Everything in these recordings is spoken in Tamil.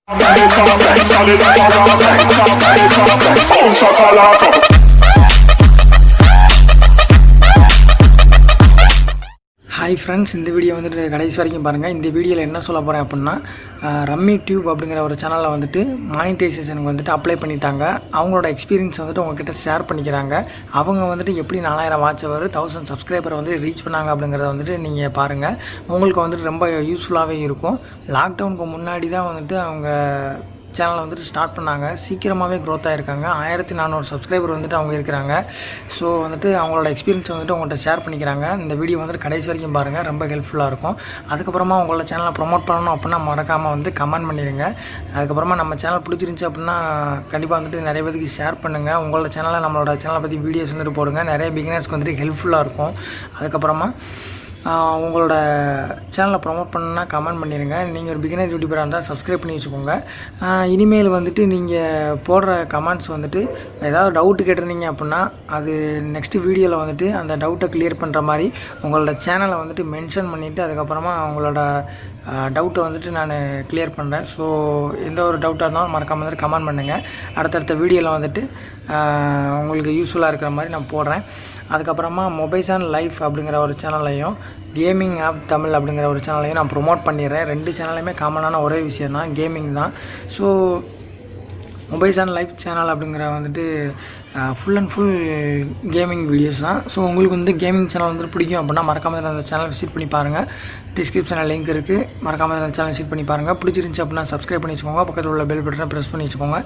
ஹாய் ஃப்ரெண்ட்ஸ், இந்த வீடியோ வந்துட்டு கடைசி வரைக்கும் பாருங்கள். இந்த வீடியோவில் என்ன சொல்ல போகிறேன் அப்படின்னா, ரம்மி டியூப் அப்படிங்கிற ஒரு சேனலில் வந்துட்டு மானிட்டைசேஷனுக்கு வந்துட்டு அப்ளை பண்ணிட்டாங்க. அவங்களோட எக்ஸ்பீரியன்ஸ் வந்துட்டு உங்ககிட்ட ஷேர் பண்ணிக்கிறாங்க. அவங்க வந்துட்டு எப்படி 4000 வாட்ச் அவர் 1000 சப்ஸ்கிரைபரை வந்து ரீச் பண்ணாங்க அப்படிங்கிறத வந்துட்டு நீங்கள் பாருங்கள். உங்களுக்கு வந்துட்டு ரொம்ப யூஸ்ஃபுல்லாகவே இருக்கும். லாக்டவுனுக்கு முன்னாடி தான் வந்துட்டு அவங்க சேனலை வந்துட்டு ஸ்டார்ட் பண்ணாங்க. சீக்கிரமாகவே க்ரோத் ஆகிருக்காங்க. 1400 சப்ஸ்கிரைபர் வந்துட்டு அவங்க இருக்கிறாங்க. ஸோ வந்துட்டு அவங்களோட எக்ஸ்பீரியன்ஸ் வந்துட்டு உங்கள்கிட்ட ஷேர் பண்ணிக்கிறாங்க. இந்த வீடியோ வந்துட்டு கடைசி வரைக்கும் பாருங்கள், ரொம்ப ஹெல்ப்ஃபுல்லாக இருக்கும். அதுக்கப்புறமா உங்களோட சேனலை ப்ரொமோட் பண்ணணும் அப்படின்னா மறக்காமல் வந்து கமெண்ட் பண்ணிடுங்க. அதுக்கப்புறமா நம்ம சேனல் பிடிச்சிருந்துச்சி அப்படின்னா கண்டிப்பாக வந்துட்டு நிறைய பேருக்கு ஷேர் பண்ணுங்கள். உங்களோட சேனலை நம்மளோட சேனலை பற்றி வீடியோஸ் வந்துட்டு போடுங்க. நிறைய பிகினர்ஸ்க்கு வந்துட்டு ஹெல்ப்ஃபுல்லாக இருக்கும். அதுக்கப்புறமா உங்களோட சேனலை ப்ரொமோட் பண்ணணுன்னா கமெண்ட் பண்ணிடுங்க. நீங்கள் ஒரு பிகினர் யூடியூபராக இருந்தால் சப்ஸ்கிரைப் பண்ணி வச்சுக்கோங்க. இனிமேல் வந்துட்டு நீங்கள் போடுற கமெண்ட்ஸ் வந்துட்டு ஏதாவது டவுட்டு கேட்டிருந்தீங்க அப்படின்னா அது நெக்ஸ்ட் வீடியோவில் வந்துட்டு அந்த டவுட்டை கிளியர் பண்ணுற மாதிரி உங்களோட சேனலை வந்துட்டு மென்ஷன் பண்ணிவிட்டு அதுக்கப்புறமா உங்களோட டவுட்டை வந்துட்டு நான் கிளியர் பண்ணுறேன். ஸோ எந்த ஒரு டவுட்டாக இருந்தாலும் மறக்காமல் வந்துட்டு கமெண்ட் பண்ணுங்கள். அடுத்தடுத்த வீடியோவில் வந்துட்டு உங்களுக்கு யூஸ்ஃபுல்லாக இருக்கிற மாதிரி நான் போடுறேன். அதுக்கப்புறமா மொபைல்ஸ் லைஃப் அப்படிங்கிற ஒரு சேனல்லையும் கேமிங் ஆப் தமிழ் அப்படிங்கிற ஒரு சேனலையும் நான் ப்ரொமோட் பண்ணிடுறேன். 2 சேனலையுமே காமனான ஒரே விஷயம் தான், கேமிங் தான். ஸோ மொபைல்ஸ் லைஃப் சேனல் அப்படிங்கிற வந்துட்டு full and full gaming videos தான். ஸோ உங்களுக்கு வந்து கேமிங் சேனல் வந்துட்டு பிடிக்கும் அப்படின்னா மறக்காமல் அந்த சேனல் விசிட் பண்ணி பாருங்கள். டிஸ்கிரிப்ஷனில் லிங்க் இருக்குது, மறக்காமல் அந்த சேனல் விசிட் பண்ணி பாருங்கள். பிடிச்சிருந்துச்சி அப்படின்னா சப்ஸ்கிரைப் பண்ணி வச்சுக்கோங்க. பக்கத்தில் உள்ள பெல் பட்டனை ப்ரெஸ் பண்ணி வச்சுக்கோங்க.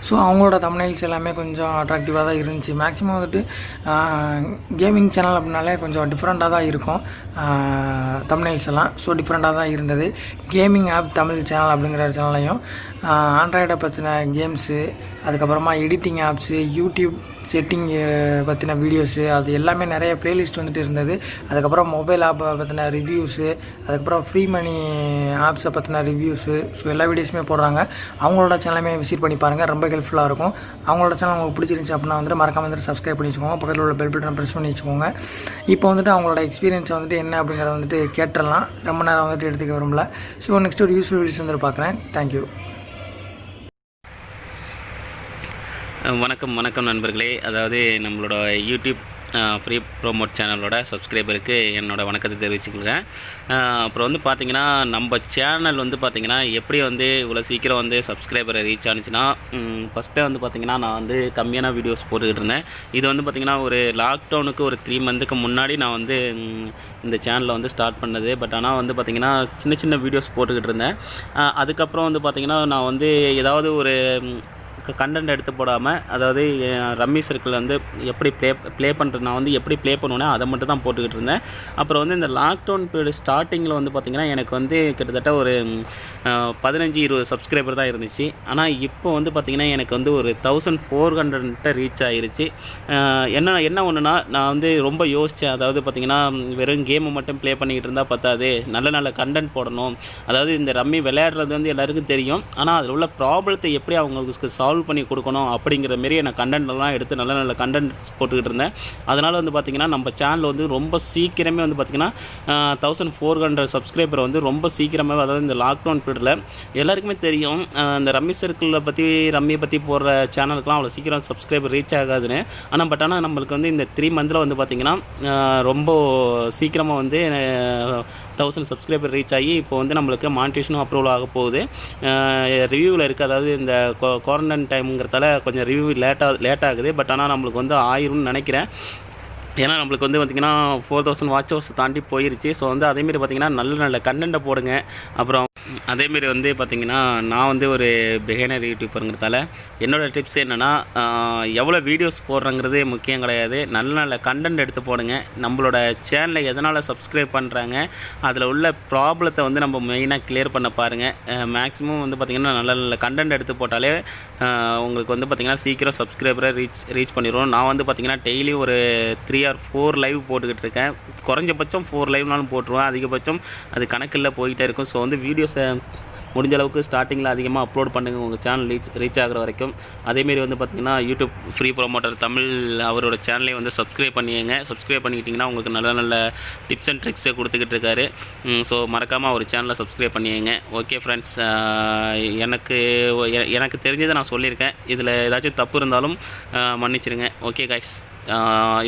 ஸோ அவங்களோட தம்ப்நெயில்ஸ் எல்லாமே கொஞ்சம் அட்ராக்டிவாக தான் இருந்துச்சு. மேக்ஸிமம் வந்துட்டு கேமிங் சேனல் அப்படின்னாலே கொஞ்சம் டிஃப்ரெண்ட்டாக தான் இருக்கும் தம்ப்நெயில்ஸ் எல்லாம். ஸோ டிஃப்ரெண்ட்டாக தான் இருந்தது. கேமிங் ஆப் தமிழ் சேனல் அப்படிங்கிற சேனலையும் ஆண்ட்ராய்டை பற்றின கேம்ஸு, அதுக்கப்புறமா எடிட்டிங் ஆப்ஸு, யூடியூப் செட்டிங் பற்றின வீடியோஸு, அது எல்லாமே நிறைய ப்ளேலிஸ்ட் வந்துட்டு இருந்தது. அதுக்கப்புறம் மொபைல் ஆப்பை பற்றின ரிவ்யூஸு, அதுக்கப்புறம் ஃப்ரீ மணி ஆப்ஸை பற்றின ரிவ்யூஸு, ஸோ எல்லா வீடியோஸுமே போடுறாங்க. அவங்களோட சேனலுமே விசிட் பண்ணி பாருங்கள், ரொம்ப ஹெல்ப்ஃபுல்லாக இருக்கும். அவங்களோட சேனல் உங்களுக்கு பிடிச்சிருந்துச்சி அப்படின்னா வந்துட்டு மறக்காம வந்துட்டு சப்ஸ்கிரைப் பண்ணி வச்சுக்கோங்க. பக்கத்தில் உள்ள பெல் பட்டனை ப்ரெஸ் பண்ணி வச்சுக்கோங்க. இப்போ வந்துட்டு அவங்களோட எக்ஸ்பீரியன்ஸை வந்துட்டு என்ன அப்படிங்கிறத வந்துட்டு கேட்டுடலாம். ரொம்ப நேரம் வந்துட்டு எடுத்துக்க விரும்பல. ஸோ நெக்ஸ்ட் ஒரு யூஸ்ஃபுல் வீடியோஸ் வந்துட்டு பார்க்குறேன். தேங்க்யூ. வணக்கம் நண்பர்களே. அதாவது நம்மளோட யூடியூப் ஃப்ரீ ப்ரோமோட் சேனலோட சப்ஸ்கிரைபருக்கு என்னோடய வணக்கத்தை தெரிவிச்சுக்கோங்க. அப்புறம் வந்து பார்த்திங்கன்னா நம்ம சேனல் வந்து பார்த்திங்கன்னா எப்படி வந்து இவ்வளோ சீக்கிரம் வந்து சப்ஸ்கிரைபரை ரீச் ஆனிச்சுன்னா, ஃபஸ்ட்டு வந்து பார்த்திங்கன்னா நான் வந்து கம்மியான வீடியோஸ் போட்டுக்கிட்டு இருந்தேன். இது வந்து பார்த்திங்கன்னா ஒரு லாக்டவுனுக்கு ஒரு 3 மந்த்துக்கு முன்னாடி நான் வந்து இந்த சேனலில் வந்து ஸ்டார்ட் பண்ணது. பட் ஆனால் வந்து பார்த்திங்கன்னா சின்ன வீடியோஸ் போட்டுக்கிட்டு இருந்தேன். அதுக்கப்புறம் வந்து பார்த்திங்கன்னா நான் வந்து ஏதாவது ஒரு கண்டென்ட் எடுத்து போடாமல், அதாவது ரம்மி சர்க்கிள் வந்து எப்படி ப்ளே பண்ணுறது, நான் வந்து எப்படி ப்ளே பண்ணுவேனோ அதை மட்டும் தான் போட்டுக்கிட்டு இருந்தேன். அப்புறம் வந்து இந்த லாக்டவுன் பீரியட் ஸ்டார்டிங்கில் வந்து பார்த்திங்கன்னா எனக்கு வந்து கிட்டத்தட்ட ஒரு 15-20 சப்ஸ்கிரைபர் தான் இருந்துச்சு. ஆனால் இப்போ வந்து பார்த்திங்கன்னா எனக்கு வந்து ஒரு 1400 ரீச் ஆகிருச்சு. என்ன ஒன்றுனா, நான் வந்து ரொம்ப யோசித்தேன். அதாவது பார்த்திங்கன்னா வெறும் கேமை மட்டும் ப்ளே பண்ணிக்கிட்டு இருந்தால் பத்தாது, நல்ல கண்டென்ட் போடணும். அதாவது இந்த ரம்மி விளையாடுறது வந்து எல்லாருக்கும் தெரியும், ஆனால் அதில் உள்ள ப்ராப்ளத்தை எப்படி அவங்களுக்கு சால்வ் பண்ணி கொடுக்கணும் அப்படிங்கிற மாரி நான் கண்டென்ட்லாம் எடுத்து நல்ல கண்டென்ட்ஸ் போட்டுக்கிட்டு இருந்தேன். அதனால் வந்து பார்த்திங்கன்னா நம்ம சேனல் வந்து ரொம்ப சீக்கிரமே வந்து பார்த்திங்கன்னா 1400 சப்ஸ்கிரைபர் வந்து ரொம்ப சீக்கிரமாகவே, அதாவது இந்த லாக்டவுன் பீரியடில் எல்லாருக்குமே தெரியும் இந்த ரம்மி சர்க்கிளில் ரம்மியை பற்றி போடுற சேனலுக்குலாம் அவ்வளோ சீக்கிரம் சப்ஸ்கிரைபர் ரீச் ஆகாதுன்னு. ஆனால் நம்மளுக்கு வந்து இந்த 3 மந்தில் வந்து பார்த்திங்கன்னா ரொம்ப சீக்கிரமாக வந்து 1000 சப்ஸ்கிரைபர் ரீச் ஆகி இப்போ வந்து நம்மளுக்கு மானிட்டேஷனும் அப்ரூவல் ஆக போகுது. ரிவ்யூவில் இருக்குது. அதாவது இந்த குவாரண்டைன் டைமுங்கிறதால கொஞ்சம் ரிவ்யூ லேட் ஆகுது. பட் ஆனால் நம்மளுக்கு வந்து ஆயிரும்னு நினைக்கிறேன். ஏன்னா நம்மளுக்கு வந்து பார்த்திங்கன்னா 4000 வாட்ச் ஹவர்ஸ் தாண்டி போயிருச்சு. ஸோ வந்து அதேமாரி பார்த்திங்கன்னா நல்ல கண்டென்ட்டை போடுங்க. அப்புறம் அதேமாரி வந்து பார்த்திங்கன்னா நான் வந்து ஒரு பிகினர் யூடியூபருங்கிறதால என்னோடய டிப்ஸ் என்னென்னா, எவ்வளோ வீடியோஸ் போடுறங்கிறது முக்கியம் கிடையாது, நல்ல கண்டென்ட் எடுத்து போடுங்க. நம்மளோட சேனலை எதனால் சப்ஸ்கிரைப் பண்ணுறாங்க, அதில் உள்ள ப்ராப்ளத்தை வந்து நம்ம மெயினாக கிளியர் பண்ண பாருங்கள். மேக்ஸிமம் வந்து பார்த்திங்கன்னா நல்ல கண்டென்ட் எடுத்து போட்டாலே உங்களுக்கு வந்து பார்த்திங்கன்னா சீக்கிரம் சப்ஸ்கிரைபரை ரீச் பண்ணிடுவோம். நான் வந்து பார்த்திங்கன்னா டெய்லி ஒரு 3 or 4 லைவ் போட்டுக்கிட்டு இருக்கேன். குறைஞ்சபட்சம் 4 லைவ்னாலும் போட்டுருவேன், அதிகபட்சம் அது கணக்கில் போயிட்டே இருக்கும். ஸோ வந்து வீடியோஸை முடிஞ்ச அளவுக்கு ஸ்டார்டிங்கில் அதிகமாக அப்லோட் பண்ணுங்கள் உங்கள் சேனல் ரீச் ஆகிற வரைக்கும். அதேமாரி வந்து பார்த்திங்கன்னா யூடியூப் ஃப்ரீ ப்ரோமோட்டர் தமிழ் அவரோட சேனலையும் வந்து சப்ஸ்கிரைப் பண்ணிக்கிட்டிங்கன்னா உங்களுக்கு நல்ல நல்ல டிப்ஸ் அண்ட் ட்ரிக்ஸை கொடுத்துக்கிட்டு இருக்காரு. ஸோ மறக்காமல் அவர் சேனலை சப்ஸ்கிரைப் பண்ணிக்கங்க. ஓகே ஃப்ரெண்ட்ஸ், எனக்கு தெரிஞ்சதை நான் சொல்லியிருக்கேன். இதில் ஏதாச்சும் தப்பு இருந்தாலும் மன்னிச்சிருங்க. ஓகே கைஸ்,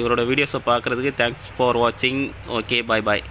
இவரோட வீடியோஸை பார்க்குறதுக்கு தேங்க்ஸ் ஃபார் வாட்சிங். ஓகே, பாய்.